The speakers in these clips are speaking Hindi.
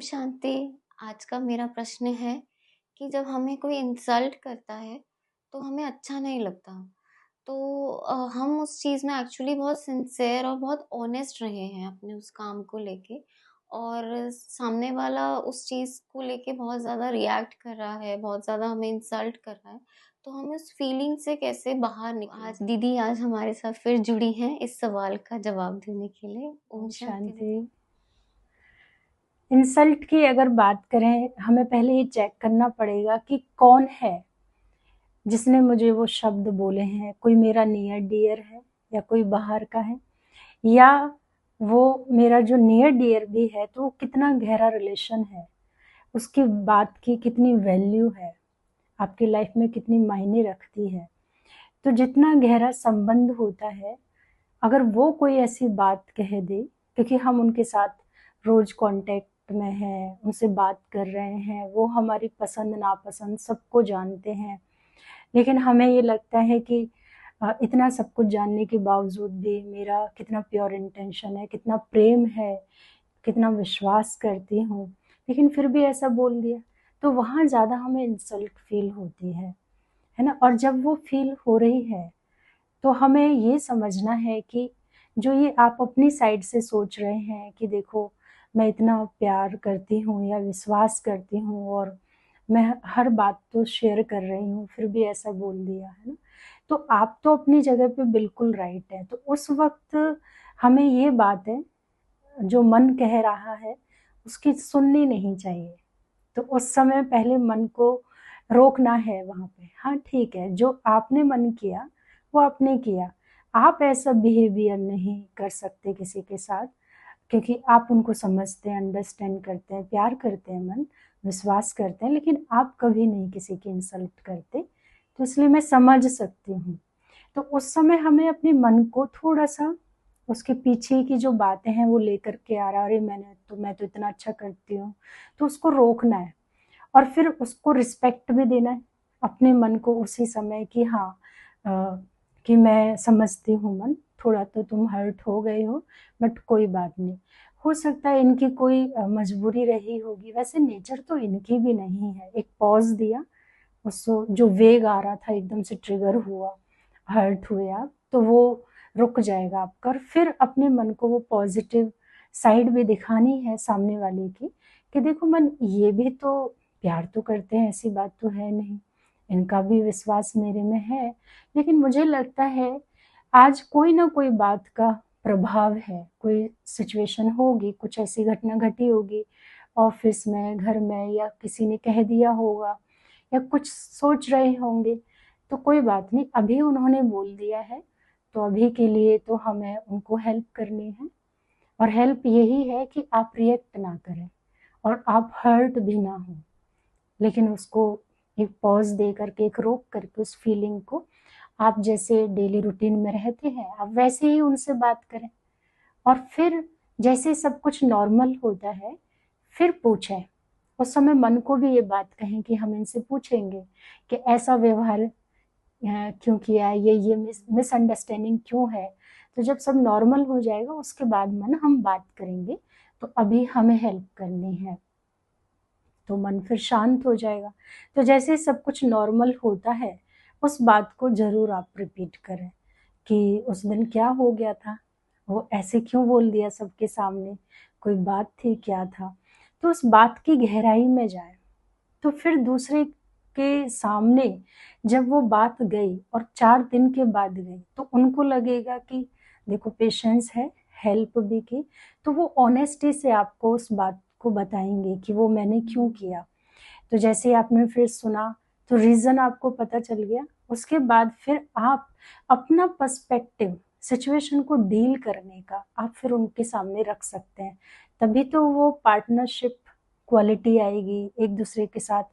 शांति। आज का मेरा प्रश्न है कि जब हमें कोई इंसल्ट करता है तो हमें अच्छा नहीं लगता। तो हम उस चीज़ में एक्चुअली बहुत सिंसियर और बहुत ऑनेस्ट रहे हैं अपने उस काम को लेके, और सामने वाला उस चीज़ को लेके बहुत ज़्यादा रिएक्ट कर रहा है, बहुत ज़्यादा हमें इंसल्ट कर रहा है, तो हमें उस फीलिंग से कैसे बाहर निकलें? आज दीदी हमारे साथ फिर जुड़ी हैं इस सवाल का जवाब देने के लिए। ओम शांति दीदी। शांति। इंसल्ट की अगर बात करें, हमें पहले ये चेक करना पड़ेगा कि कौन है जिसने मुझे वो शब्द बोले हैं। कोई मेरा नियर डियर है या कोई बाहर का है, या वो मेरा जो नियर डियर भी है तो वो कितना गहरा रिलेशन है, उसकी बात की कितनी वैल्यू है, आपकी लाइफ में कितनी मायने रखती है। तो जितना गहरा संबंध होता है, अगर वो कोई ऐसी बात कह दे, क्योंकि हम उनके साथ रोज कांटेक्ट में हैं, उनसे बात कर रहे हैं, वो हमारी पसंद नापसंद सबको जानते हैं, लेकिन हमें ये लगता है कि इतना सब कुछ जानने के बावजूद भी मेरा कितना प्योर इंटेंशन है, कितना प्रेम है, कितना विश्वास करती हूँ, लेकिन फिर भी ऐसा बोल दिया, तो वहाँ ज़्यादा हमें इंसल्ट फील होती है ना। और जब वो फील हो रही है तो हमें ये समझना है कि जो ये आप अपनी साइड से सोच रहे हैं कि देखो मैं इतना प्यार करती हूँ या विश्वास करती हूँ और मैं हर बात तो शेयर कर रही हूँ, फिर भी ऐसा बोल दिया, है ना। तो आप तो अपनी जगह पे बिल्कुल राइट है। तो उस वक्त हमें ये बात है, जो मन कह रहा है उसकी सुननी नहीं चाहिए। तो उस समय पहले मन को रोकना है वहाँ पे। हाँ ठीक है, जो आपने मन किया वो आपने किया। आप ऐसा बिहेवियर नहीं कर सकते किसी के साथ, क्योंकि आप उनको समझते हैं, अंडरस्टैंड करते हैं, प्यार करते हैं, मन विश्वास करते हैं, लेकिन आप कभी नहीं किसी की इंसल्ट करते। तो इसलिए मैं समझ सकती हूँ। तो उस समय हमें अपने मन को थोड़ा सा उसके पीछे की जो बातें हैं वो लेकर के आ रहा है, अरे मैं तो इतना अच्छा करती हूँ, तो उसको रोकना है और फिर उसको रिस्पेक्ट भी देना है अपने मन को उसी समय कि हाँ, कि मैं समझती हूँ मन, थोड़ा तो तुम हर्ट हो गए हो, बट कोई बात नहीं। हो सकता है इनकी कोई मजबूरी रही होगी, वैसे नेचर तो इनकी भी नहीं है। एक पॉज दिया, उसको जो वेग आ रहा था एकदम से ट्रिगर हुआ, हर्ट हुए आप, तो वो रुक जाएगा आपका। और फिर अपने मन को वो पॉजिटिव साइड भी दिखानी है सामने वाले की, कि देखो मन ये भी तो प्यार तो करते हैं, ऐसी बात तो है नहीं, इनका भी विश्वास मेरे में है, लेकिन मुझे लगता है आज कोई ना कोई बात का प्रभाव है, कोई सिचुएशन होगी, कुछ ऐसी घटना घटी होगी ऑफिस में, घर में, या किसी ने कह दिया होगा, या कुछ सोच रहे होंगे। तो कोई बात नहीं, अभी उन्होंने बोल दिया है तो अभी के लिए तो हमें उनको हेल्प करनी है। और हेल्प यही है कि आप रिएक्ट ना करें और आप हर्ट भी ना हो, लेकिन उसको एक पॉज दे करके, एक रोक करके उस फीलिंग को, आप जैसे डेली रूटीन में रहते हैं आप वैसे ही उनसे बात करें। और फिर जैसे सब कुछ नॉर्मल होता है फिर पूछें। उस समय मन को भी ये बात कहें कि हम इनसे पूछेंगे कि ऐसा व्यवहार क्यों किया है, ये मिसअंडरस्टैंडिंग क्यों है। तो जब सब नॉर्मल हो जाएगा उसके बाद मन हम बात करेंगे, तो अभी हमें हेल्प करनी है, तो मन फिर शांत हो जाएगा। तो जैसे सब कुछ नॉर्मल होता है उस बात को जरूर आप रिपीट करें कि उस दिन क्या हो गया था, वो ऐसे क्यों बोल दिया सबके सामने, कोई बात थी, क्या था। तो उस बात की गहराई में जाए, तो फिर दूसरे के सामने जब वो बात गई और 4 दिन के बाद गई, तो उनको लगेगा कि देखो पेशेंस है, हेल्प भी की, तो वो ऑनेस्टी से आपको उस बात को बताएंगे कि वो मैंने क्यों किया। तो जैसे आपने फिर सुना तो रीजन आपको पता चल गया, उसके बाद फिर आप अपना पर्सपेक्टिव सिचुएशन को डील करने का आप फिर उनके सामने रख सकते हैं। तभी तो वो पार्टनरशिप क्वालिटी आएगी, एक दूसरे के साथ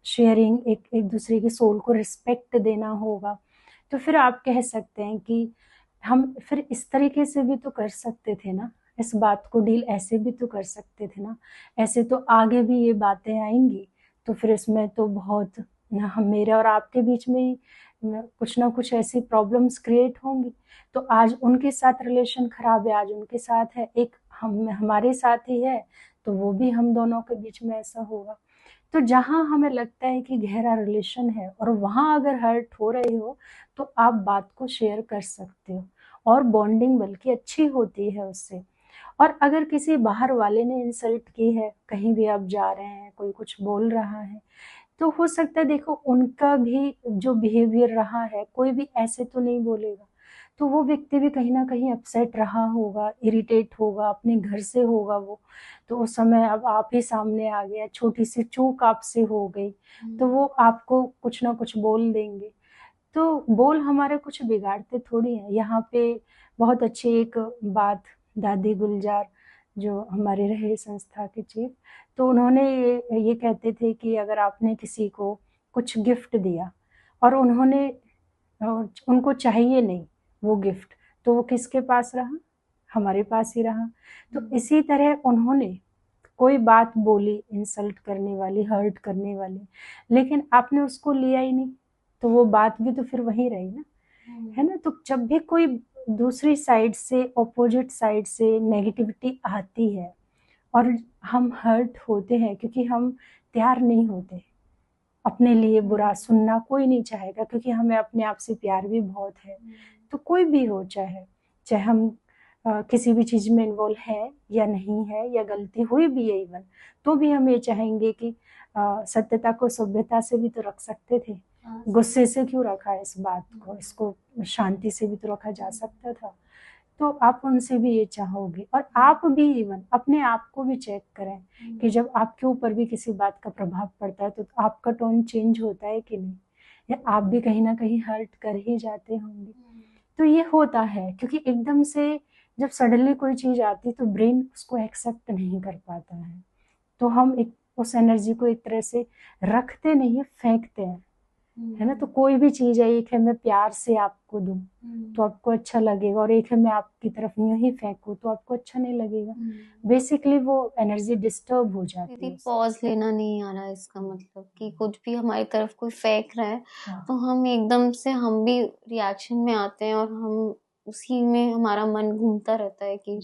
शेयरिंग, एक दूसरे की सोल को रिस्पेक्ट देना होगा। तो फिर आप कह सकते हैं कि हम फिर इस तरीके से भी तो कर सकते थे ना, इस बात को डील ऐसे भी तो कर सकते थे ना, ऐसे तो आगे भी ये बातें आएंगी, तो फिर इसमें तो बहुत हम मेरे और आपके बीच में ही कुछ ना कुछ ऐसी प्रॉब्लम्स क्रिएट होंगी। तो आज उनके साथ रिलेशन खराब है, आज उनके साथ है, एक हमारे साथ ही है तो वो भी हम दोनों के बीच में ऐसा होगा। तो जहाँ हमें लगता है कि गहरा रिलेशन है और वहाँ अगर हर्ट हो रही हो तो आप बात को शेयर कर सकते हो और बॉन्डिंग बल्कि अच्छी होती है उससे। और अगर किसी बाहर वाले ने इंसल्ट की है, कहीं भी आप जा रहे हैं, कोई कुछ बोल रहा है, तो हो सकता है देखो उनका भी जो बिहेवियर रहा है, कोई भी ऐसे तो नहीं बोलेगा, तो वो व्यक्ति भी कहीं ना कहीं अपसेट रहा होगा, इरिटेट होगा, अपने घर से होगा वो, तो उस समय अब आप ही सामने आ गया, छोटी सी चूक आपसे हो गई तो वो आपको कुछ ना कुछ बोल देंगे। तो बोल हमारे कुछ बिगाड़ते थोड़ी हैं। यहाँ पे बहुत अच्छी एक बात दादी गुलजार जो हमारे रहे संस्था के चीफ, तो उन्होंने ये कहते थे कि अगर आपने किसी को कुछ गिफ्ट दिया और उनको चाहिए नहीं वो गिफ्ट, तो वो किसके पास रहा? हमारे पास ही रहा। तो इसी तरह उन्होंने कोई बात बोली इंसल्ट करने वाली, हर्ट करने वाली, लेकिन आपने उसको लिया ही नहीं, तो वो बात भी तो फिर वहीं रही ना, है ना। तो जब भी कोई दूसरी साइड से, ऑपोजिट साइड से नेगेटिविटी आती है और हम हर्ट होते हैं, क्योंकि हम तैयार नहीं होते, अपने लिए बुरा सुनना कोई नहीं चाहेगा, क्योंकि हमें अपने आप से प्यार भी बहुत है। तो कोई भी हो, चाहे चाहे हम किसी भी चीज में इन्वॉल्व है या नहीं है, या गलती हुई भी है इवन, तो भी हम ये चाहेंगे कि सत्यता को सभ्यता से भी तो रख सकते थे, गुस्से से क्यों रखा है इस बात को, इसको शांति से भी तो रखा जा सकता था। तो आप उनसे भी ये चाहोगे, और आप भी इवन अपने आप को भी चेक करें कि जब आपके ऊपर भी किसी बात का प्रभाव पड़ता है तो आपका टोन चेंज होता है कि नहीं, या आप भी कहीं ना कहीं हर्ट कर ही जाते होंगे। तो ये होता है, क्योंकि एकदम से जब सडनली कोई चीज आती तो ब्रेन उसको एक्सेप्ट नहीं कर पाता है, तो हम एक उस एनर्जी को एक तरह से रखते नहीं है, फेंकते हैं, है ना। तो कोई भी चीज है, एक है मैं प्यार से आपको दूं तो आपको अच्छा लगेगा, और एक है मैं आपकी तरफ यूं ही फेंकूं तो आपको अच्छा नहीं लगेगा। बेसिकली वो एनर्जी डिस्टर्ब हो जाती है। पॉज लेना नहीं आ रहा है, इसका मतलब कि कुछ भी हमारी तरफ कोई फेंक रहा है तो हम एकदम से हम भी रिएक्शन में आते हैं और हम उसी में हमारा मन घूमता रहता है कि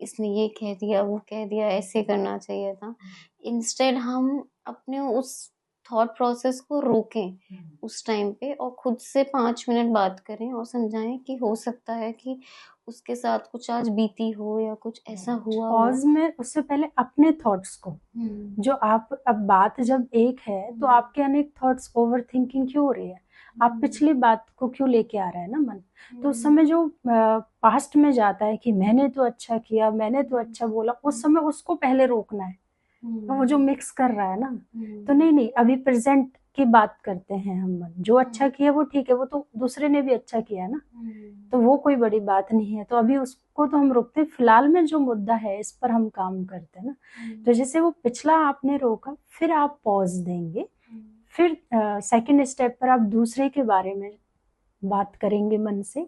इसने ये कह दिया, वो कह दिया, ऐसे करना चाहिए था। इंस्टेड हम अपने उस थॉट प्रोसेस को रोकें उस टाइम पे और खुद से 5 मिनट बात करें और समझाएं कि हो सकता है कि उसके साथ कुछ आज बीती हो या कुछ ऐसा हुआ हो। पॉज में उससे पहले अपने थॉट्स को, जो आप, अब बात जब एक है तो आपके अनेक थॉट्स, ओवर थिंकिंग क्यों हो रही है, आप पिछली बात को क्यों लेके आ रहे हैं ना मन। तो उस समय जो पास्ट में जाता है कि मैंने तो अच्छा किया, मैंने तो अच्छा बोला, उस समय उसको पहले रोकना है। वो जो मिक्स कर रहा है ना, तो नहीं, अभी प्रेजेंट की बात करते हैं हम। मन जो अच्छा किया वो ठीक है, वो तो दूसरे ने भी अच्छा किया है ना, तो वो कोई बड़ी बात नहीं है, तो अभी उसको तो हम रोकते हैं। फिलहाल में जो मुद्दा है इस पर हम काम करते हैं ना। तो जैसे वो पिछला आपने रोका, फिर आप पॉज देंगे, फिर सेकंड स्टेप पर आप दूसरे के बारे में बात करेंगे मन से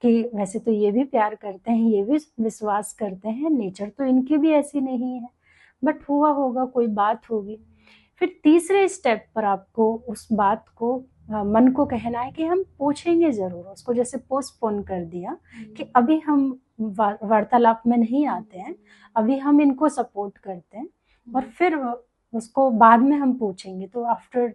कि वैसे तो ये भी प्यार करते हैं, ये भी विश्वास करते हैं, नेचर तो इनकी भी ऐसी नहीं है, बट हुआ होगा, कोई बात होगी। फिर तीसरे स्टेप पर आपको उस बात को मन को कहना है कि हम पूछेंगे जरूर उसको, जैसे पोस्टपोन कर दिया कि अभी हम वार्तालाप में नहीं आते हैं, अभी हम इनको सपोर्ट करते हैं, और फिर उसको बाद में हम पूछेंगे। तो आफ्टर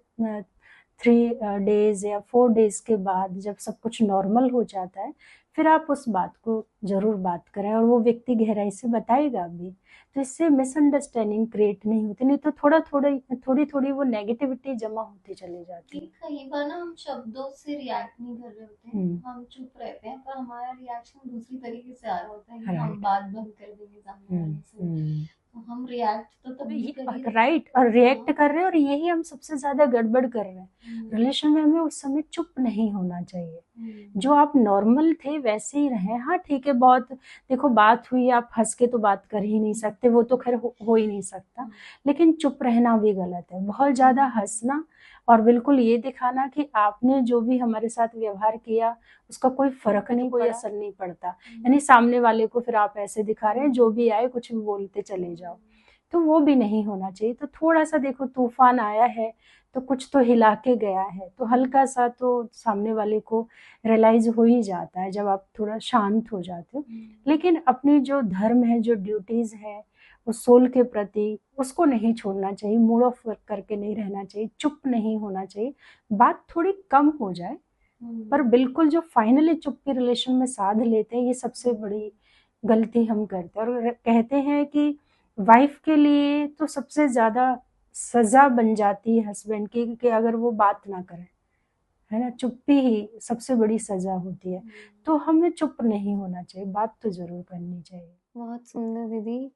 3 डेज या 4 डेज के बाद जब सब कुछ नॉर्मल हो जाता है, फिर आप उस बात को जरूर बात करें, और वो व्यक्ति गहराई से बताएगा भी, तो इससे मिसअंडरस्टैंडिंग क्रिएट नहीं होती। नहीं तो थोड़ी थोड़ी वो नेगेटिविटी जमा होती चली जाती है। कई बार ना हम शब्दों से रिएक्ट नहीं कर रहे होते हैं, हम चुप रहते हैं, पर हमारा रिएक्शन दूसरी तरीके से आ रहा होता है कि हम बात बंद कर देंगे सामने वाले से, तो हम रिएक्ट तो तभी कर ही राइट, और रिएक्ट कर रहे हैं, और यही हम सबसे ज्यादा गड़बड़ कर रहे हैं। रिलेशन में हमें उस समय चुप नहीं होना चाहिए, जो आप नॉर्मल थे वैसे ही रहे। हाँ ठीक है, बहुत देखो बात हुई, आप हंस के तो बात कर ही नहीं सकते, वो तो खैर हो ही नहीं सकता, लेकिन चुप रहना भी गलत है। बहुत ज्यादा हंसना और बिल्कुल ये दिखाना कि आपने जो भी हमारे साथ व्यवहार किया उसका कोई फर्क नहीं, कोई असर नहीं पड़ता, यानी सामने वाले को फिर आप ऐसे दिखा रहे हैं जो भी आए कुछ भी बोलते चले जाओ, तो वो भी नहीं होना चाहिए। तो थोड़ा-सा देखो तूफ़ान आया है, तो कुछ तो हिला के गया है, तो हल्का-सा तो सामने वाले को रियलाइज़ हो ही जाता है जब आप थोड़ा शांत हो जाते हो। लेकिन अपनी जो धर्म है, जो ड्यूटीज़ है, उस सोल के प्रति, उसको नहीं छोड़ना चाहिए, मूड ऑफ करके नहीं रहना चाहिए, चुप नहीं होना चाहिए। बात थोड़ी कम हो जाए, पर बिल्कुल जो फाइनली चुप्पी रिलेशन में साध लेते हैं, ये सबसे बड़ी गलती हम करते हैं। और कहते हैं कि वाइफ के लिए तो सबसे ज़्यादा सज़ा बन जाती है हस्बैंड की कि अगर वो बात ना करें, है ना? चुप्पी ही सबसे बड़ी सज़ा होती है। तो हमें चुप नहीं होना चाहिए, बात तो ज़रूर करनी चाहिए। बहुत सुंदर दीदी।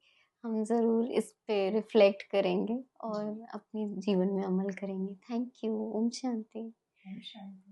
हम ज़रूर इस पे रिफ्लेक्ट करेंगे और अपने जीवन में अमल करेंगे। Thank you. ओम शांति। ओम शांति।